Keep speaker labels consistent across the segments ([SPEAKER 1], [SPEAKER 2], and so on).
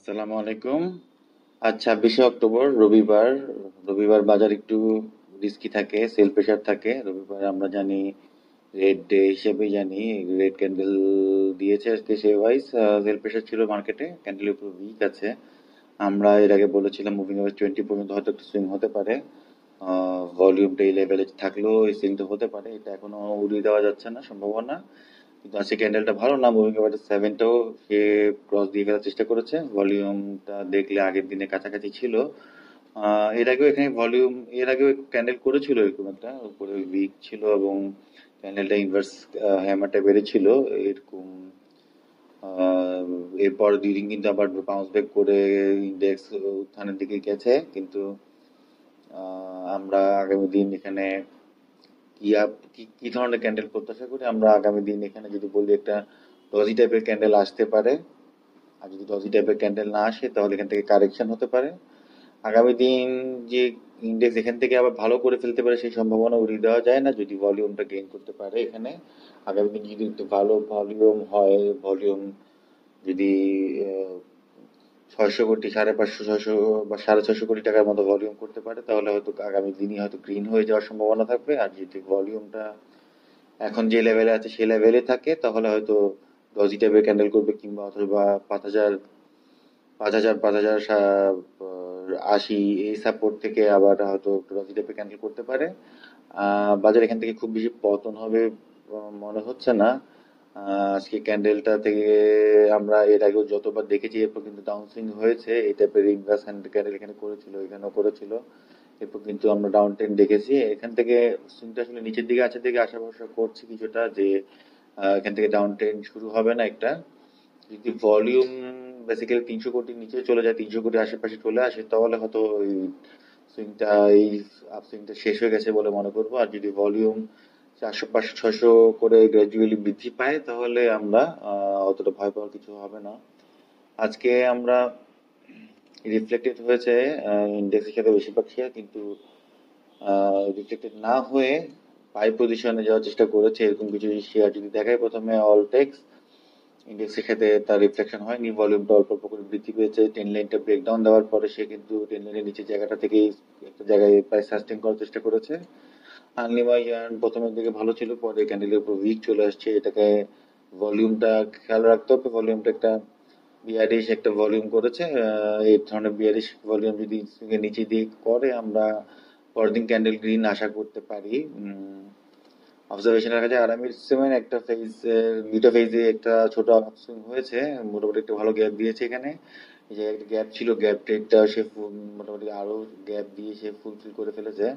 [SPEAKER 1] আসসালামু আলাইকুম। আজ 26শে অক্টোবর, রবিবার। রবিবার বাজার একটু রিস্কি থাকে, সেল প্রেশার থাকে। রবিবার আমরা জানি রেড ডে হিসেবেই জানি। রেড ক্যান্ডেল দিয়েছে আজকে, সে ওয়াইজ সেল প্রেশার ছিল মার্কেটে, ক্যান্ডেলের উপর উইক আছে। আমরা এর আগে বলেছিলাম মুভিং এভারেজ 20 পর্যন্ত হয়তো একটু সুইং হতে পারে। ভলিউমটা এই লেভেলে থাকলেও এই সুইংটা হতে পারে, এটা এখনো উড়িয়ে দেওয়া যাচ্ছে না সম্ভাবনা। কিন্তু আজকে ক্যান্ডেলটা ভালো না, মুভিং এভারেজ 7টাও সে ক্রস দিয়ে ফেলার চেষ্টা করেছে। ভলিউমটা দেখলে আগের দিনে কাছাকাছি ছিল। এর আগেও এখানে ভলিউম, এর আগেও ক্যান্ডেল করেছিল এরকম একটা, উপরে উইক ছিল এবং ক্যান্ডেলটা ইনভার্স হ্যামারটা বেড়েছিল এরকম। আহ, এরপর 2 দিন কিন্তু আবার বাউন্স ব্যাক করে ইন্ডেক্স উত্থানের দিকে গেছে, কিন্তু আমরা আগামী দিন এখানে কি ধরনের ক্যান্ডেল প্রত্যাশা করি? আমরা আগামী দিন এখানে যদি বলি একটা ডজি টাইপের ক্যান্ডেল আসতে পারে। আর যদি ডজি টাইপের ক্যান্ডেল না আসে তাহলে এখান থেকে কারেকশন হতে পারে। আগামী দিন যে ইন্ডেক্স এখান থেকে আবার ভালো করে ফেলতে পারে সেই সম্ভাবনা উড়িয়ে দেওয়া যায় না, যদি ভলিউমটা গেইন করতে পারে এখানে। আগামী দিন যদি একটু ভালো ভলিউম হয়, ভলিউম যদি 600 কোটি, 550, 600 বা 650 কোটি টাকার মতো ভলিউম করতে পারে, তাহলে হয়তো আগামী দিনই হয়তো গ্রিন হয়ে যাওয়ার সম্ভাবনা থাকবে। আর যদি ভলিউমটা এখন যে লেভেলে আছে সেই লেভেলে থাকে তাহলে হয়তো ডজি টাইপের ক্যান্ডেল করবে, কিংবা অথবা 5,000, 5,000, 5,080 এই সাপোর্ট থেকে আবার হয়তো ডজি টাইপের ক্যান্ডেল করতে পারে। বাজার এখান থেকে খুব বেশি পতন হবে মনে হচ্ছে না। আজকে ক্যান্ডেলটা থেকে আমরা এর আগেও যতবার দেখেছি এরপর কিন্তু ডাউন সুইং হয়েছে। এই টাইপের ইনভার্স ক্যান্ডেল এখানে করেছিল, এখানেও করেছিল। এরপর কিন্তু আমরা ডাউন ট্রেন্ড দেখেছি। এখান থেকে সুইংটা আসলে নিচের দিকে আছে দেখে আশা ভরসা করছি কিছুটা যে এখান থেকে ডাউন ট্রেন্ড শুরু হবে না একটা। যদি ভলিউম বেসিক্যালি 300 কোটির নিচে চলে যায়, 300 কোটির আশেপাশে চলে আসে, তাহলে হয়তো এই সুইংটা, এই আপসুইংটা শেষ হয়ে গেছে বলে মনে করবো। আর যদি ভলিউম 400, 500, 600 করে গ্র্যাজুয়ালি বৃদ্ধি পায় তাহলে আমরা অতটা ভয় পাওয়ার কিছু হবে না। আজকে আমরা রিফ্লেক্টেড হয়েছে ইন্ডেক্সের সাথে বেশিরভাগ শেয়ার, কিন্তু রিফ্লেক্টেড না হয়ে বাই পজিশনে যাওয়ার চেষ্টা করেছে এরকম কিছু শেয়ার যদি দেখায়। প্রথমে অলটেক্স, ইন্ডেক্সের সাথে তার রিফ্লেকশন হয়নি, ভলিউমটা অল্প অল্প করে বৃদ্ধি পেয়েছে। টেন লাইনটা ব্রেকডাউন দেওয়ার পরে সে কিন্তু টেন লাইনের নিচের জায়গাটা থেকেই একটা জায়গায় প্রায় সাস্টেন করার চেষ্টা করেছে। আর্নিমা ইয়ার্ন প্রথমের দিকে ভালো ছিল, পরে ক্যান্ডেলের উপর উইক চলে আসছে। এটাকে ভলিউমটা খেয়াল রাখতে হবে, ভলিউমটা একটা বিয়ারিশ একটা ভলিউম করেছে। এই ধরনের বিয়ারিশ ভলিউম যদি নিচে দিয়ে করে আমরা পরদিন ক্যান্ডেল গ্রিন আশা করতে পারি। অবজারভেশন রাখা যায় আরামির সেভেন একটা ফেজ, দুইটা ফেজে একটা ছোট আপসুইং হয়েছে, মোটামুটি একটা ভালো গ্যাপ দিয়েছে এখানে। এই যে একটা গ্যাপ ছিল, গ্যাপ ট্রেডটা সে মোটামুটি আরো গ্যাপ দিয়ে সে ফুলফিল করে ফেলেছে।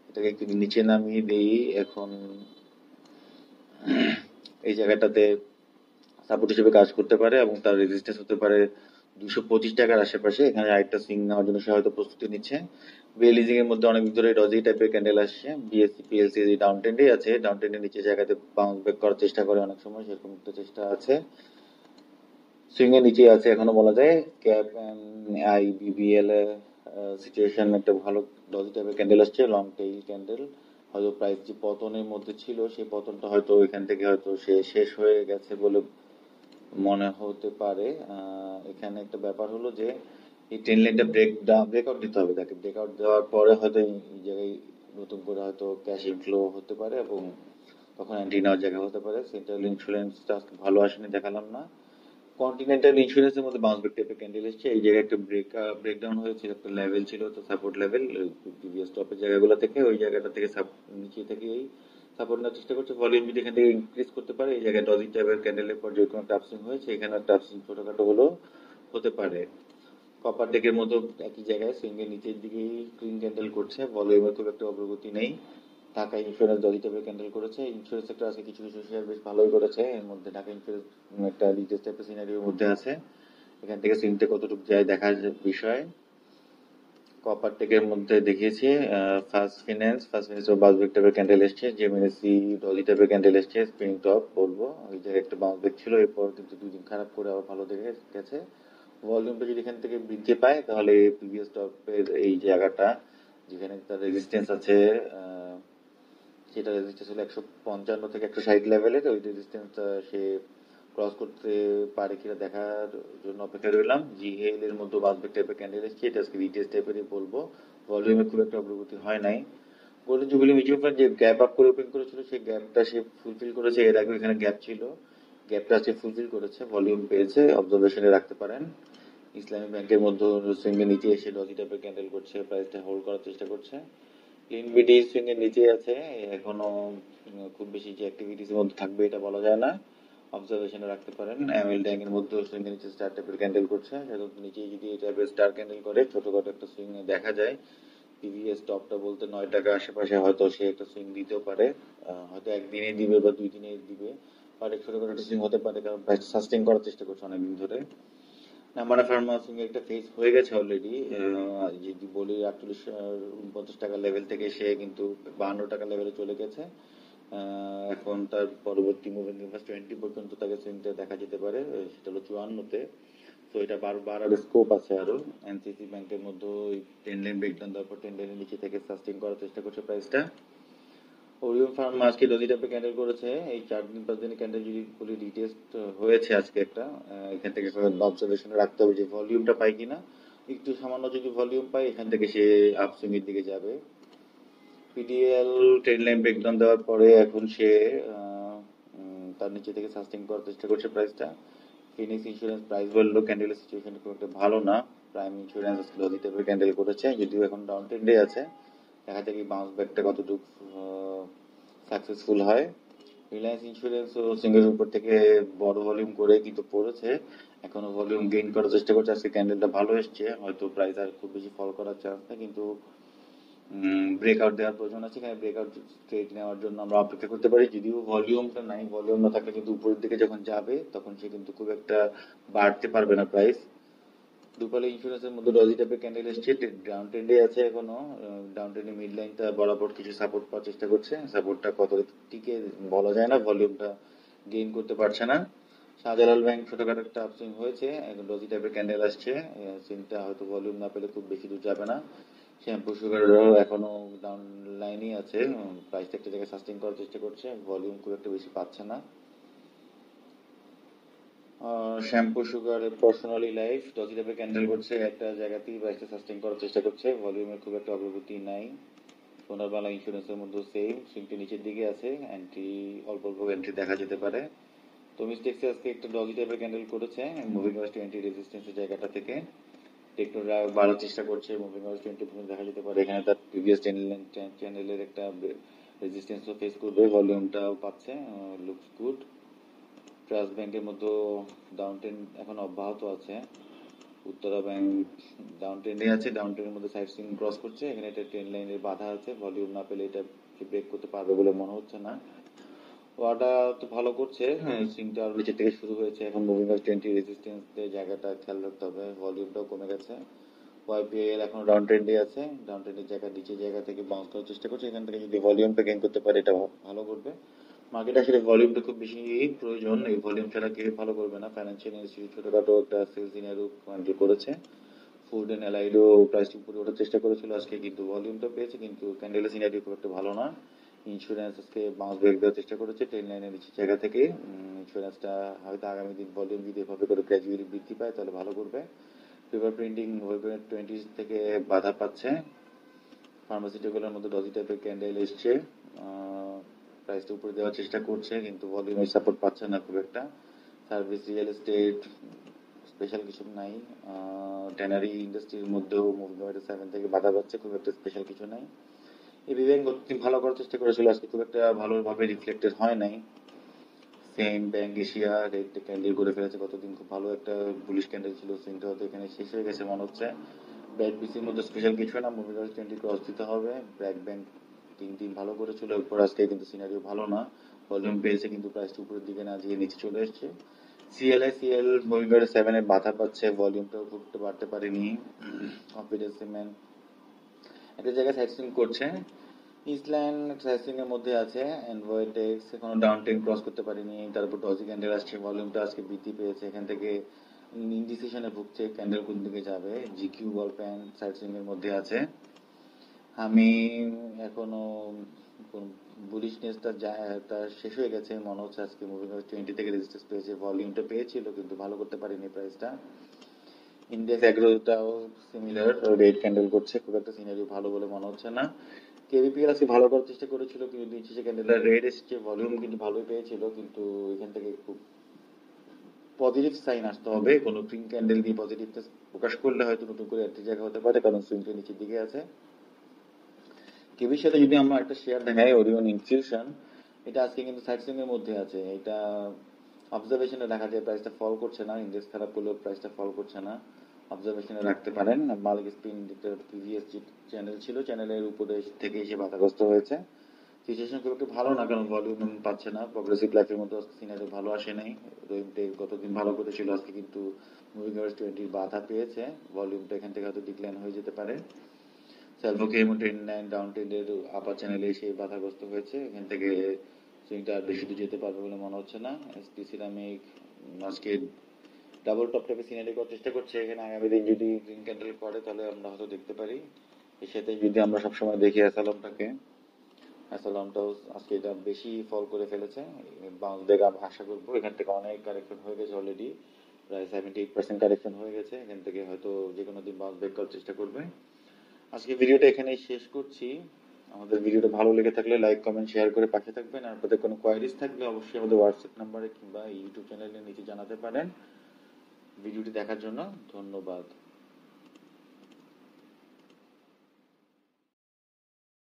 [SPEAKER 1] এটাকে একটু নিচে নামিয়ে দেই এখন। এই জায়গাটাতে সাপোর্ট হিসেবে কাজ করতে পারে এবং তার রেজিস্ট্যান্স হতে পারে 225 টাকার আশেপাশে। এখানে আরেকটা সুইং নেওয়ার জন্য সে হয়তো প্রস্তুতি নিচ্ছে। বিএলইজিং এর মধ্যে অনেক ধরে ডজি টাইপের ক্যান্ডেল আসছে। বিএসসি পিএলসি ডাউন ট্রেন্ডে আছে, ডাউন ট্রেন্ডের নিচে জায়গাতে বাউন্স ব্যাক করার চেষ্টা করে অনেক সময়, সেরকম একটা চেষ্টা আছে। সুইং এর নিচে আছে এখনো বলা যায়। ক্যাপ আই বিবিএল সিচুয়েশন একটা ভালো ডজি টাইপের ক্যান্ডেল আসছে, লং টেইল ক্যান্ডেল। হয়তো প্রাইস যে পতনের মধ্যে ছিল সেই পতনটা হয়তো এখান থেকে হয়তো সে শেষ হয়ে গেছে বলে মনে হতে পারে। এখানে একটা ব্যাপার হলো যে এই ট্রেন লাইনটা ব্রেকআউট দিতে হবে তাকে। ব্রেকআউট দেওয়ার পরে হয়তো এই জায়গায় নতুন করে হয়তো ক্যাশ ইনফ্লো হতে পারে এবং তখন এন্ট্রি নেওয়ার জায়গা হতে পারে। সেন্ট্রাল ইন্স্যুরেন্সটা আজকে ভালো আসেনি, দেখালাম না। কন্টিনেন্টাল ইন্স্যুরেন্সের মধ্যে বাউন্স ব্যাক টাইপের ক্যান্ডেল এসছে। এই জায়গায় একটা ব্রেকডাউন হয়েছিল, একটা লেভেল ছিল তো সাপোর্ট লেভেল, প্রিভিয়াস টপের জায়গাগুলো থেকে, ওই জায়গাটা থেকে নিচে থেকে এই সাপোর্ট নেওয়ার চেষ্টা করছে। ভলিউম যদি এখান থেকে ইনক্রিজ করতে পারে, এই জায়গায় ডজি টাইপের ক্যান্ডেলের পর যেরকম একটা আপসুইং হয়েছে এখানে একটা আপসুইং ছোটখাটো হলেও হতে পারে। কপার টেকের মতো একই জায়গায় সুইং এর নিচের দিকেই ক্লিন ক্যান্ডেল করছে, ভলিউমের খুব একটা অগ্রগতি নেই। ঢাকা ইন্স্যুরেন্স ডজি টাইপের ক্যান্ডেল করেছে। ইন্স্যুরেন্স সেক্টর আছে, কিছু কিছু শেয়ার বেশ ভালোই করেছে। এর মধ্যে ঢাকা ইন্স্যুরেন্স একটা রিটেস্ট টাইপের সিনারিওর মধ্যে আছে। এখান থেকে সুইংটা কতটুকু যায় দেখার বিষয়। কপার টেকের মধ্যে দেখিয়েছি ফার্স্ট ফিন্যান্স বাউন্স ব্যাক টাইপের ক্যান্ডেল এসছে। জেমিনেসি ডজি টাইপের ক্যান্ডেল এসছে, স্প্রিং টপ বলবো। ওই জায়গায় একটা বাউন্স ব্যাক ছিল, এরপর কিন্তু 2 দিন খারাপ করে আবার ভালো দেখে গেছে। ভলিউমটা যদি এখান থেকে বৃদ্ধি পায় তাহলে প্রিভিয়াস টপের এই জায়গাটা যেখানে তার রেজিস্ট্যান্স আছে, সেটা রেজিস্ট্যান্স হলো 155 থেকে 160 লেভেলের, ওই রেজিস্ট্যান্সটা সে ক্রস করতে পারে কিনা দেখার জন্য অপেক্ষায় রইলাম। জিএল এর মধ্যে বাসবেক টাইপের ক্যান্ডেল এসছে, এটা আজকে রিটেস্ট টাইপেরই বলবো। ভলিউমে খুব একটা অগ্রগতি হয় নাই। গোল্ডেন জুবিলি মিউচুয়াল ফান্ড যে গ্যাপ আপ করে ওপেন করেছিল, সেই গ্যাপটা সে ফুলফিল করেছে। এর আগে এখানে গ্যাপ ছিল, গ্যাপটা আজকে ফুলফিল করেছে, ভলিউম পেয়েছে, অবজারভেশনে রাখতে পারেন। ইসলামী ব্যাংকের মধ্যে সুইংয়ের নিচে এসে ডজি টাইপের ক্যান্ডেল করছে, প্রাইসটা হোল্ড করার চেষ্টা করছে। এনবিডি সুইংয়ের নিচে আছে, এখনো খুব বেশি যে অ্যাক্টিভিটিসের মধ্যে থাকবে এটা বলা যায় না, অবজারভেশনে রাখতে পারেন। এমএল ট্যাঙ্কের মধ্যে সুইংয়ের নিচে স্টার টাইপের ক্যান্ডেল করছে, সেটা নিচে যদি এই টাইপের স্টার ক্যান্ডেল করে ছোটখাটো একটা সুইং দেখা যায়। প্রিভিয়াস টপটা বলতে 9 টাকা আশেপাশে হয়তো সে একটা সুইং দিতেও পারে, হয়তো একদিনে দিবে বা 2 দিনে দিবে, আর ছোটখাটো একটা সুইং হতে পারে, কারণ প্রাইস সাস্টেইন করার চেষ্টা করছে অনেকদিন ধরে। নাম্বারা ফার্মা সুইং একটা ফেজ হয়ে গেছে অলরেডি, যদি বলি 48-49 টাকা লেভেল থেকে সে কিন্তু 52 টাকা লেভেলে চলে গেছে। এখন তার পরবর্তী মুভিং এভারেজ 20 পর্যন্ত তাকে সুইংটা দেখা যেতে পারে, সেটা হলো 54-তে। তো এটা বাড়ার স্কোপ আছে আরো। এনসিসি ব্যাংকের মধ্যে 10 লাইন ব্রেকডাউন দেওয়ার পর 10 লাইনের নিচে থেকে সাস্টেইন করার চেষ্টা করছে প্রাইসটা। ওরিয়ন ফার্মা আজকে ডজি টাইপে ক্যান্ডেল করেছে, এই 4 দিন 5 দিনের ক্যান্ডেল যদি বলি রিটেস্ট হয়েছে আজকে একটা, এখান থেকে অবজারভেশনে রাখতে হবে যে ভলিউমটা পাই কিনা। একটু সামান্য যদি ভলিউম পাই, এখান থেকে সে আপসুইং এর দিকে যাবে। পিডিএল 10 লাইন ব্রেকডাউন দেওয়ার পরে এখন সে তার নিচে থেকে সাস্টেইন করার চেষ্টা করছে প্রাইসটা। ফিনিক্স ইন্স্যুরেন্স প্রাইস বললো, ক্যান্ডেলের সিচুয়েশন খুব একটা ভালো না। প্রাইম ইন্স্যুরেন্স আজকে ডজি টাইপের ক্যান্ডেল করেছে, যদিও এখন ডাউন ট্রেন্ডে আছে, দেখা যাক এই বাউন্স ব্যাকটা কতটুকু সাকসেসফুল হয়। রিলায়েন্স ইন্স্যুরেন্স ও সিঙ্গের উপর থেকে বড় ভলিউম করে কিন্তু পড়েছে, এখনো ভলিউম গেইন করার চেষ্টা করছে। আজকে ক্যান্ডেলটা ভালো এসছে, হয়তো প্রাইস আর খুব বেশি ফল করার চান্স নেই, কিন্তু ব্রেকআউট দেওয়ার প্রয়োজন আছে। এখানে ব্রেকআউট ট্রেড নেওয়ার জন্য আমরা অপেক্ষা করতে পারি, যদিও ভলিউমটা নাই, ভলিউম না থাকলে কিন্তু উপরের দিকে যখন যাবে তখন সে কিন্তু খুব একটা বাড়তে পারবে না প্রাইস। রূপালী ইন্স্যুরেন্সের মধ্যে ডজি টাইপের ক্যান্ডেল এসছে, ডাউন ট্রেন্ডে আছে এখনো, ডাউন ট্রেন্ডে মিড লাইনটা বরাবর কিছু সাপোর্ট পাওয়ার চেষ্টা করছে, সাপোর্টটা কত টিকে বলা যায় না, ভলিউমটা গেইন করতে পারছে না। শাহজালাল ব্যাংক ছোটখাটো একটা আপসুইং হয়েছে, এখন ডজি টাইপের ক্যান্ডেল আসছে, সিনটা হয়তো ভলিউম না পেলে খুব বেশি দূর যাবে না। শ্যাম্পু সুগারও এখনো ডাউন লাইনই আছে, প্রাইসটা একটা জায়গায় সাস্টেইন করার চেষ্টা করছে, ভলিউম খুব একটা বেশি পাচ্ছে না। Shampoo sugar personally life doji টাইপের ক্যান্ডেল করছে, একটা জায়গাতেই প্রাইসটা সাস্টেইন করার চেষ্টা করছে, ভলিউমের খুব একটা অগ্রগতি নাই। সোনারবাংলা ইন্স্যুরেন্সের মধ্যে সেম, সুইংটি নিচের দিকে আছে, এন্ট্রি অল্প অল্প এন্ট্রি দেখা যেতে পারে। ডোমেস্টিক্সে আজকে একটা ডজি টাইপের ক্যান্ডেল করেছে, মুভিং এভারেজ 20 রেজিস্ট্যান্সের জায়গাটা থেকে টেকনোরা বাড়ার চেষ্টা করছে, মুভিং এভারেজ 20 পর্যন্ত দেখা যেতে পারে। এখানে তার প্রিভিয়াস চ্যানেলের একটা রেজিস্ট্যান্সও ফেস করবে, ভলিউমটাও পাচ্ছে, লুকস গুড। ট্রাস্ট ব্যাংকের মধ্যে ডাউন ট্রেন্ড এখন অব্যাহত আছে। উত্তরা ব্যাংক ডাউন ট্রেন্ডে আছে, ডাউন ট্রেন্ডের মধ্যে সাইড সুইং ক্রস করছে, এখানে একটা ট্রেন লাইনের বাধা আছে, ভলিউম না পেলে এটা ব্রেক করতে পারবে বলে মনে হচ্ছে না। ওয়াটা তো ভালো করছে, সুইংটা আরো নিচের থেকে শুরু হয়েছে, এখন মুভিং এভারেজ 20 রেজিস্ট্যান্সের জায়গাটা খেয়াল রাখতে হবে, ভলিউমটাও কমে গেছে। ওয়াইপিএল এখন ডাউন ট্রেন্ডে আছে, ডাউন ট্রেন্ডের জায়গা নিচের জায়গা থেকে বাউন্স করার চেষ্টা করছে, এখান থেকে যদি ভলিউমটা গেইন করতে পারে এটা ভালো করবে। মার্কেট আসলে ভলিউমটা খুব বেশি প্রয়োজন, এই ভলিউম ছাড়া কেউ ভালো করবে না। ফাইন্যান্সিয়াল ইনস্টিটিউট ছোটখাটো একটা সেলস সিনারিও কন্ট্রোল করেছে। ফুড এন্ড অ্যালাইডও প্রাইস উপরে ওঠার চেষ্টা করেছিল আজকে, কিন্তু ভলিউমটা পেয়েছে, কিন্তু ক্যান্ডেলের সিনারিও খুব একটা ভালো না। ইন্স্যুরেন্স আজকে বাউন্স ব্যাক দেওয়ার চেষ্টা করেছে 10 লাইনের নিচের জায়গা থেকে, ইন্স্যুরেন্সটা হয়তো আগামী দিন ভলিউম যদি এভাবে করে গ্র্যাজুয়ালি বৃদ্ধি পায় তাহলে ভালো করবে। পেপার প্রিন্টিং ওয়েবের 20 থেকে বাধা পাচ্ছে। ফার্মাসিউটিক্যালের মধ্যে ডজি টাইপের ক্যান্ডেল এসছে, প্রাইসটা উপরে দেওয়ার চেষ্টা করছে, কিন্তু ভলিউমের সাপোর্ট পাচ্ছে না খুব একটা। সার্ভিস রিয়েল এস্টেট স্পেশাল কিছু নাই। ট্যানারি ইন্ডাস্ট্রির মধ্যেও মুভিং এভারেজ 7 থেকে বাধা পাচ্ছে, খুব একটা স্পেশাল কিছু নাই। এই বিবেক গতদিন ভালো করার চেষ্টা করেছিল, আজকে খুব একটা ভালোভাবে রিফ্লেক্টেড হয় নাই। Same bank Asia red candle করে ফেলেছে, গতদিন খুব ভালো একটা বুলিশ ক্যান্ডেল ছিল, সিনটা হয়তো এখানে শেষ হয়ে গেছে মনে হচ্ছে। ব্যাট বিসির মধ্যে স্পেশাল কিছু না, মুভিং এভারেজ 20 ক্রস দিতে হবে। ব্র্যাক ব্যাংক 3 দিন ভালো করেছিল, এরপর আজকে কিন্তু সিনারিও ভালো না, ভলিউম পেয়েছে কিন্তু প্রাইসটা উপরের দিকে না গিয়ে নিচে চলে এসছে। সিএল মুভিং এভারেজ 7 এ বাধা পাচ্ছে, ভলিউমটাও খুব একটা বাড়তে পারেনি। কনফিডেন্স সিমেন্ট একটা জায়গায় সাইড সুইং করছে, ইসল্যান্ড সাইড এর মধ্যে আছে। এনভয়েটেক্স এখনো ডাউন ট্রেন্ড ক্রস করতে পারেনি, তারপর ডজি ক্যান্ডেল আসছে, ভলিউমটা আজকে বৃদ্ধি পেয়েছে, এখান থেকে ইনডিসিশনে ভুগছে ক্যান্ডেল কোন দিকে যাবে। জিকিউ বল প্যান সাইড সুইং এর মধ্যে আছে। আমি এখনো বুলিশনেসটা তার শেষ হয়ে গেছে মনে হচ্ছে। আজকে মুভিং এভারেজ 20 থেকে রেজিস্ট্যান্স পেয়েছে, ভলিউমটা পেয়েছিল কিন্তু ভালো করতে পারেনি প্রাইসটা। ইন্ডেক্স অ্যাগ্রোটাও সিমিলার রেড ক্যান্ডেল করছে, খুব একটা সিনারি ভালো বলে মনে হচ্ছে না। কেভিপিএল আজকে ভালো করার চেষ্টা করেছিল কিন্তু দিন শেষে ক্যান্ডেলটা রেড এসছে, ভলিউম কিন্তু ভালোই পেয়েছিল, কিন্তু এখান থেকে খুব পজিটিভ সাইন আসতে হবে। কোনো গ্রিন ক্যান্ডেল দিয়ে পজিটিভটা প্রকাশ করলে হয়তো নতুন করে একটা জায়গা হতে পারে, কারণ সুইংটা নিচের দিকে আছে। কেবির সাথে যদি আমরা একটা শেয়ার দেখাই, ওরিয়ন ইনফিউশন, এটা আজকে কিন্তু সাইড সুইং এর মধ্যে আছে। এটা অবজারভেশনে দেখা যায় প্রাইসটা ফল করছে না, ইন্ডেক্স খারাপ করলেও প্রাইসটা ফল করছে না, অবজারভেশনে রাখতে পারেন। মালিক স্পিন প্রিভিয়াস যে চ্যানেল ছিল, চ্যানেলের উপরে থেকে এসে বাধাগ্রস্ত হয়েছে। সিচুয়েশন খুব একটু ভালো না, কারণ ভলিউম পাচ্ছে না। প্রগ্রেসিভ লাইফের মতো সিনারি ভালো আসে নাই। রোহিমটে গতদিন ভালো করেছিল, আজকে কিন্তু মুভিং এভারেজ 20 বাধা পেয়েছে। ভলিউমটা এখান থেকে হয়তো ডিক্লাইন হয়ে যেতে পারে। সেলফোকে এবং ট্রেন লাইন ডাউন ট্রেন্ডের আপার চ্যানেলে এসে বাধাগ্রস্ত হয়েছে, এখান থেকে সুইংটা আর বেশি দূর যেতে পারবে বলে মনে হচ্ছে না। এসপি সিরামিক আজকে ডাবল টপ টাইপের সিনারি করার চেষ্টা করছে। এখানে আগামী দিন যদি গ্রিন ক্যান্ডেল করে তাহলে আমরা হয়তো দেখতে পারি। এর সাথে যদি আমরা সবসময় দেখি অ্যাসালামটাকে, অ্যাসালামটাও আজকে এটা বেশি ফল করে ফেলেছে। বাউন্স ব্যাক আমরা আশা করবো। এখান থেকে অনেক কারেকশন হয়ে গেছে অলরেডি, প্রায় 78% কারেকশন হয়ে গেছে। এখান থেকে হয়তো যে কোনো দিন বাউন্স ব্যাক করার চেষ্টা করবে। আজকে ভিডিওটা এখানেই শেষ করছি। আমাদের ভিডিওটা ভালো লেগে থাকলে লাইক কমেন্ট শেয়ার করে পাশে থাকবেন। আর আপনাদের কোনো কোয়ারিজ থাকলে অবশ্যই আমাদের হোয়াটসঅ্যাপ নাম্বারে কিংবা ইউটিউব চ্যানেলে নিচে জানাতে পারেন। ভিডিওটি দেখার জন্য ধন্যবাদ।